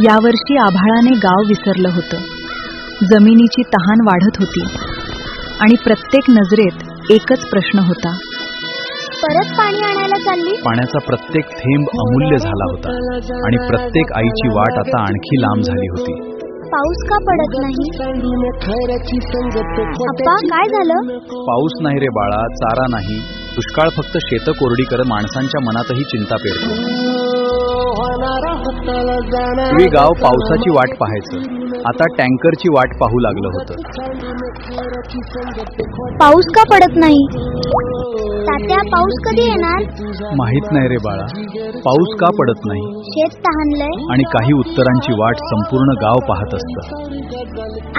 यावर्षी आभाळाने गाव विसरलं होतं. जमिनीची तहान वाढत होती आणि प्रत्येक नजरेत एकच प्रश्न होता. परत पाणी आणायला चालली? पाण्याचा प्रत्येक थेंब अमूल्य झाला होता आणि प्रत्येक आईची वाट आता आणखी लांब झाली होती. पाऊस का पडत नाही? अप्पा, काय झालं? पाऊस नाही रे बाळा, चारा नाही. दुष्काळ फक्त शेतं कोरडी करत माणसांच्या मनातही चिंता पेरतो. पूर्वी गाव पावसाची वाट पाहायचं, आता टँकरची वाट पाहू लागलं होतं. पाऊस का पडत नाही? तात्या, पाऊस कधी येणार? माहित नाही रे बाळा, पाऊस का पडत नाही. शेत तहानलंय. आणि काही उत्तरांची वाट संपूर्ण गाव पाहत असतं.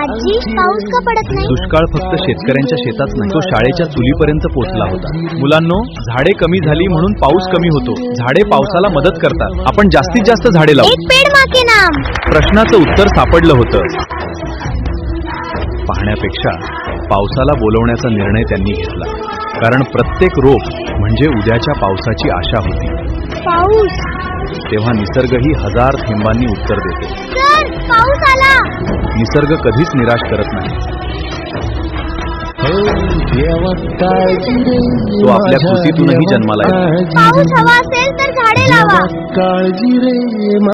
आजी, पाऊस का पडत नाही? दुष्काळ फक्त शेतकऱ्यांच्या शेतात नाही, तो शाळेच्या चुलीपर्यंत पोहोचला होता. मुलांनो, झाडे कमी झाली म्हणून पाऊस कमी होतो. झाडे पावसाला मदत करतात. आपण जास्तीत जास्त झाडे लावू. एक पेड माँ के नाम. प्रश्नाचं उत्तर सापडलं होतं. पाहण्यापेक्षा पावसाला बोलवण्याचा निर्णय त्यांनी घेतला, कारण प्रत्येक रोप म्हणजे उद्याच्या पावसाची आशा होती. पाऊस. तेव्हा निसर्गही हजार थेंबांनी उत्तर देतो. सर, पाऊस आला. निसर्ग कधीच निराश करत नाही. तो आपल्या कृतीतूनही जन्माला येतो. पाऊस हवा असेल तर झाडे लावा.